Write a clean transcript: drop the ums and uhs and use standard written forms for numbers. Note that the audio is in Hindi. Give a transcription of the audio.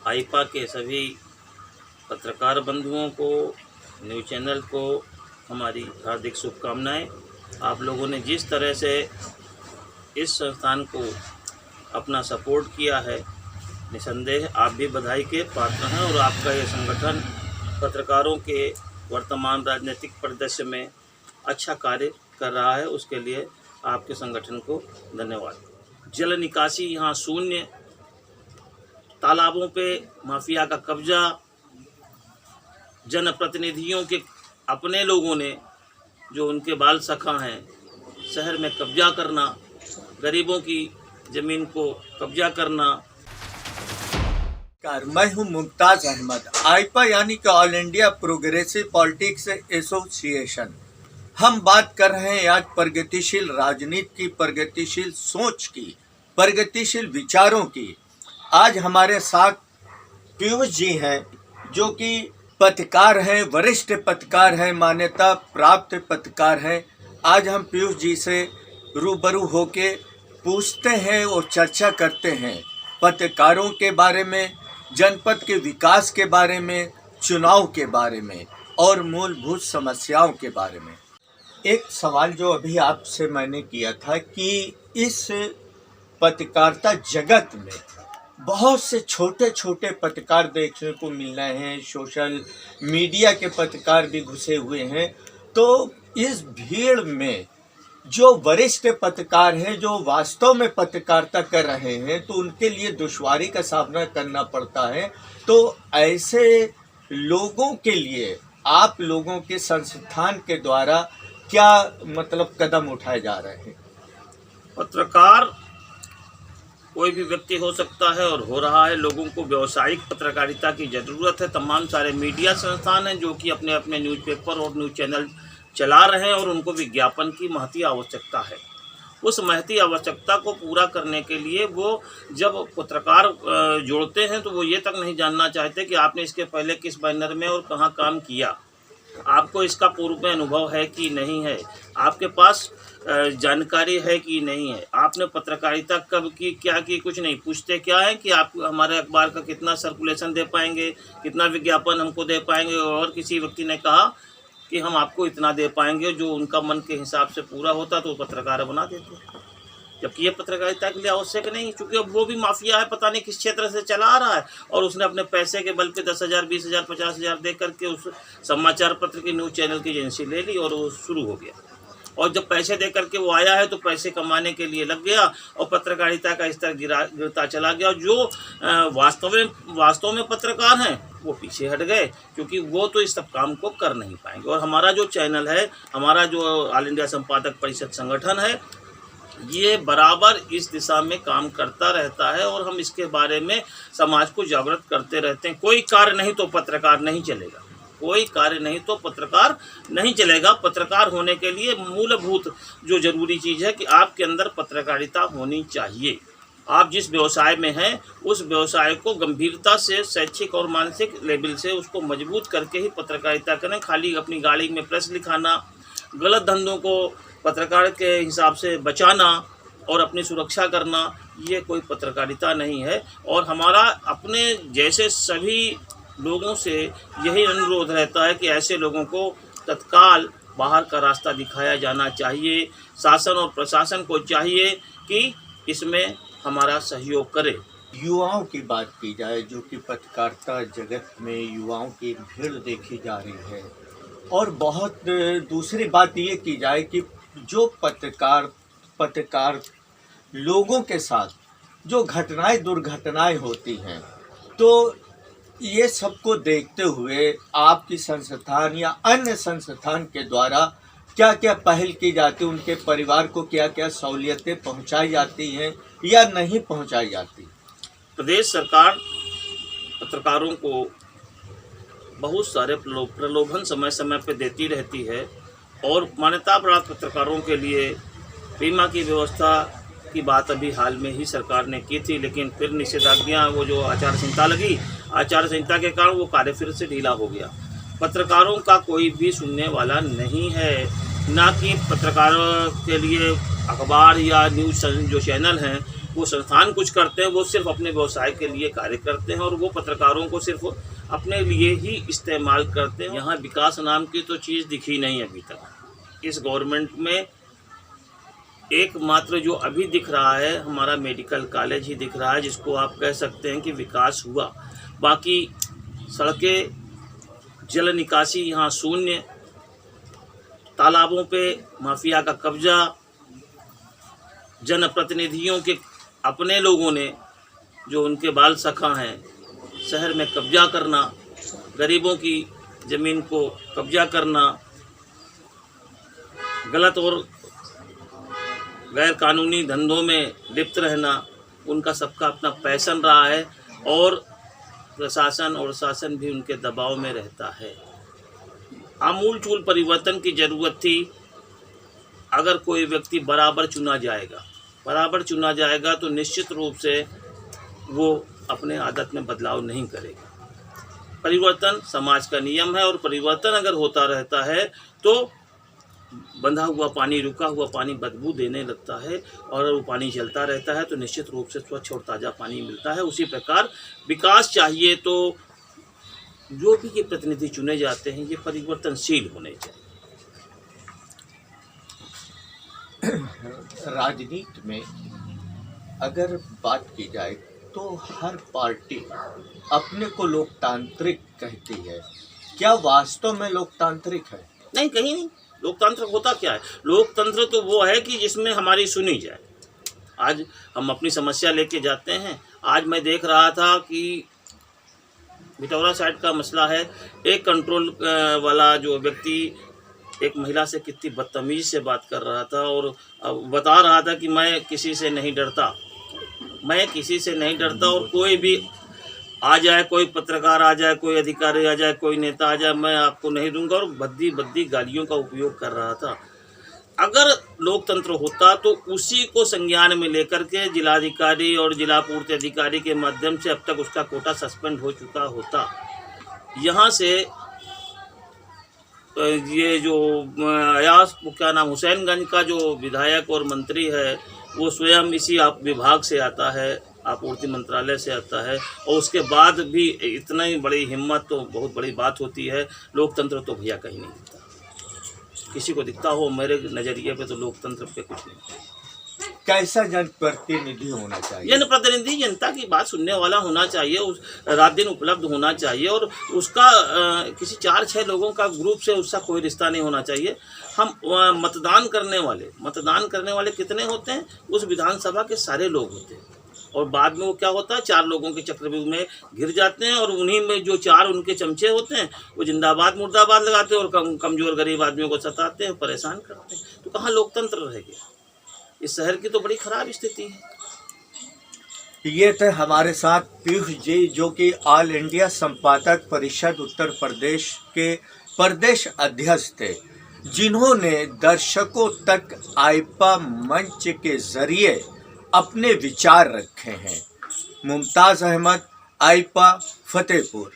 आईपा के सभी पत्रकार बंधुओं को, न्यूज़ चैनल को हमारी हार्दिक शुभकामनाएं। आप लोगों ने जिस तरह से इस संस्थान को अपना सपोर्ट किया है, निसंदेह आप भी बधाई के पात्र हैं और आपका ये संगठन पत्रकारों के वर्तमान राजनीतिक परिदृश्य में अच्छा कार्य कर रहा है। उसके लिए आपके संगठन को धन्यवाद। जल निकासी यहाँ शून्य, तालाबों पे माफिया का कब्जा, जनप्रतिनिधियों के अपने लोगों ने जो उनके बाल सखा हैं शहर में कब्जा करना, गरीबों की ज़मीन को कब्जा करना। मैं हूं मुमताज अहमद, आईपा यानी कि all India progressive politics association. हम बात कर रहे हैं आज प्रगतिशील राजनीति की, प्रगतिशील सोच की, प्रगतिशील विचारों की। आज हमारे साथ पीयूष जी हैं जो कि पत्रकार हैं, वरिष्ठ पत्रकार हैं, मान्यता प्राप्त पत्रकार हैं। आज हम पीयूष जी से रूबरू होके पूछते हैं और चर्चा करते हैं पत्रकारों के बारे में, जनपद के विकास के बारे में, चुनाव के बारे में और मूलभूत समस्याओं के बारे में। एक सवाल जो अभी आपसे मैंने किया था कि इस पत्रकारिता जगत में बहुत से छोटे छोटे पत्रकार देखने को मिल रहे हैं, सोशल मीडिया के पत्रकार भी घुसे हुए हैं। तो इस भीड़ में जो वरिष्ठ पत्रकार हैं, जो वास्तव में पत्रकारिता कर रहे हैं, तो उनके लिए दुश्वारी का सामना करना पड़ता है। तो ऐसे लोगों के लिए आप लोगों के संस्थान के द्वारा क्या कदम उठाए जा रहे हैं? पत्रकार कोई भी व्यक्ति हो सकता है और हो रहा है। लोगों को व्यावसायिक पत्रकारिता की ज़रूरत है। तमाम सारे मीडिया संस्थान हैं जो कि अपने अपने न्यूज़पेपर और न्यूज़ चैनल चला रहे हैं और उनको विज्ञापन की महती आवश्यकता है। उस महती आवश्यकता को पूरा करने के लिए वो जब पत्रकार जोड़ते हैं तो वो ये तक नहीं जानना चाहते कि आपने इसके पहले किस बैनर में और कहाँ काम किया, आपको इसका पूर्व में अनुभव है कि नहीं है, आपके पास जानकारी है कि नहीं है, आपने पत्रकारिता कब की, क्या की, कुछ नहीं पूछते। क्या है कि आप हमारे अखबार का कितना सर्कुलेशन दे पाएंगे, कितना विज्ञापन हमको दे पाएंगे। और किसी व्यक्ति ने कहा कि हम आपको इतना दे पाएंगे, जो उनका मन के हिसाब से पूरा होता तो पत्रकार बना देते, जबकि ये पत्रकारिता के लिए आवश्यक नहीं। चूँकि अब वो भी माफिया है, पता नहीं किस क्षेत्र से चला आ रहा है और उसने अपने पैसे के बल पे 10,000, 20,000, 50,000 दे करके उस समाचार पत्र की, न्यूज़ चैनल की एजेंसी ले ली और वो शुरू हो गया। और जब पैसे दे करके वो आया है तो पैसे कमाने के लिए लग गया और पत्रकारिता का स्तर गिरता चला गया। और जो वास्तव में पत्रकार हैं वो पीछे हट गए, क्योंकि वो तो इस सब काम को कर नहीं पाएंगे। और हमारा जो चैनल है, हमारा जो ऑल इंडिया संपादक परिषद संगठन है, ये बराबर इस दिशा में काम करता रहता है और हम इसके बारे में समाज को जागृत करते रहते हैं। कोई कार्य नहीं तो पत्रकार नहीं चलेगा, कोई कार्य नहीं तो पत्रकार नहीं चलेगा। पत्रकार होने के लिए मूलभूत जो जरूरी चीज़ है कि आपके अंदर पत्रकारिता होनी चाहिए। आप जिस व्यवसाय में हैं उस व्यवसाय को गंभीरता से, शैक्षिक और मानसिक लेवल से उसको मजबूत करके ही पत्रकारिता करें। खाली अपनी गाड़ी में प्रेस लिखाना, गलत धंधों को पत्रकार के हिसाब से बचाना और अपनी सुरक्षा करना, ये कोई पत्रकारिता नहीं है। और हमारा अपने जैसे सभी लोगों से यही अनुरोध रहता है कि ऐसे लोगों को तत्काल बाहर का रास्ता दिखाया जाना चाहिए। शासन और प्रशासन को चाहिए कि इसमें हमारा सहयोग करे। युवाओं की बात की जाए, जो कि पत्रकारिता जगत में युवाओं की भीड़ देखी जा रही है, और बहुत दूसरी बात ये की जाए कि जो पत्रकार लोगों के साथ जो दुर्घटनाएं होती हैं, तो ये सबको देखते हुए आपकी संस्थान या अन्य संस्थान के द्वारा क्या क्या पहल की जाती है, उनके परिवार को क्या क्या सहूलियतें पहुंचाई जाती हैं या नहीं पहुंचाई जाती? प्रदेश सरकार पत्रकारों को बहुत सारे प्रलोभन समय समय पर देती रहती है और मान्यता प्राप्त पत्रकारों के लिए बीमा की व्यवस्था की बात अभी हाल में ही सरकार ने की थी, लेकिन फिर निषेधाज्ञा, वो जो आचार संहिता लगी, आचार संहिता के कारण वो कार्य फिर से ढीला हो गया। पत्रकारों का कोई भी सुनने वाला नहीं है। ना कि पत्रकारों के लिए अखबार या न्यूज़ जो चैनल हैं वो संस्थान कुछ करते हैं, वो सिर्फ अपने व्यवसाय के लिए कार्य करते हैं और वो पत्रकारों को सिर्फ अपने लिए ही इस्तेमाल करते हैं। यहाँ विकास नाम की तो चीज़ दिखी नहीं अभी तक इस गवर्नमेंट में। एकमात्र जो अभी दिख रहा है हमारा मेडिकल कॉलेज ही दिख रहा है, जिसको आप कह सकते हैं कि विकास हुआ। बाकी सड़कें, जल निकासी यहाँ शून्य, तालाबों पे माफिया का कब्जा, जनप्रतिनिधियों के अपने लोगों ने जो उनके बाल सखा हैं शहर में कब्जा करना, गरीबों की ज़मीन को कब्जा करना, गलत और गैर कानूनी धंधों में लिप्त रहना, उनका सबका अपना पैशन रहा है और प्रशासन और शासन भी उनके दबाव में रहता है। आमूल चूल परिवर्तन की ज़रूरत थी। अगर कोई व्यक्ति बराबर चुना जाएगा तो निश्चित रूप से वो अपने आदत में बदलाव नहीं करेगा। परिवर्तन समाज का नियम है और परिवर्तन अगर होता रहता है तो बंधा हुआ पानी, रुका हुआ पानी बदबू देने लगता है और वो पानी चलता रहता है तो निश्चित रूप से स्वच्छ और ताज़ा पानी मिलता है। उसी प्रकार विकास चाहिए तो जो भी ये प्रतिनिधि चुने जाते हैं ये परिवर्तनशील होने चाहिए। राजनीति में अगर बात की जाए तो हर पार्टी अपने को लोकतांत्रिक कहती है। क्या वास्तव में लोकतांत्रिक है? नहीं, कहीं नहीं। लोकतंत्र होता क्या है? लोकतंत्र तो वो है कि जिसमें हमारी सुनी जाए। आज हम अपनी समस्या लेके जाते हैं। आज मैं देख रहा था कि बिटौरा साइड का मसला है, एक कंट्रोल वाला जो व्यक्ति एक महिला से कितनी बदतमीज़ी से बात कर रहा था और बता रहा था कि मैं किसी से नहीं डरता और कोई भी आ जाए, कोई पत्रकार आ जाए, कोई अधिकारी आ जाए, कोई नेता आ जाए, मैं आपको नहीं दूंगा, और भद्दी गालियों का उपयोग कर रहा था। अगर लोकतंत्र होता तो उसी को संज्ञान में लेकर के जिलाधिकारी और जिला पूर्ति अधिकारी के माध्यम से अब तक उसका कोटा सस्पेंड हो चुका होता। यहाँ से ये जो अयास क्या नाम हुसैनगंज का जो विधायक और मंत्री है वो स्वयं इसी विभाग से आता है, आपूर्ति मंत्रालय से आता है, और उसके बाद भी इतना ही बड़ी हिम्मत तो बहुत बड़ी बात होती है। लोकतंत्र तो भैया कहीं नहीं दिखता। किसी को दिखता हो, मेरे नज़रिए पे तो लोकतंत्र पे कुछ नहीं। कैसा जनप्रतिनिधि होना चाहिए? जनप्रतिनिधि जनता की बात सुनने वाला होना चाहिए, उस रात दिन उपलब्ध होना चाहिए और उसका किसी 4-6 लोगों का ग्रुप से उसका कोई रिश्ता नहीं होना चाहिए। हम मतदान करने वाले कितने होते हैं? उस विधानसभा के सारे लोग होते हैं और बाद में वो क्या होता है, 4 लोगों के चक्रव्यूह में घिर जाते हैं और उन्हीं में जो 4 उनके चमचे होते हैं वो जिंदाबाद मुर्दाबाद लगाते हैं और कमज़ोर गरीब आदमियों को सताते हैं, परेशान करते हैं। तो कहाँ लोकतंत्र रह गया? इस शहर की तो बड़ी खराब स्थिति है। ये थे हमारे साथ पीयूष जी, जो कि ऑल इंडिया संपादक परिषद उत्तर प्रदेश के प्रदेश अध्यक्ष थे, जिन्होंने दर्शकों तक आईपा मंच के जरिए अपने विचार रखे हैं। मुमताज़ अहमद, आईपा, फतेहपुर।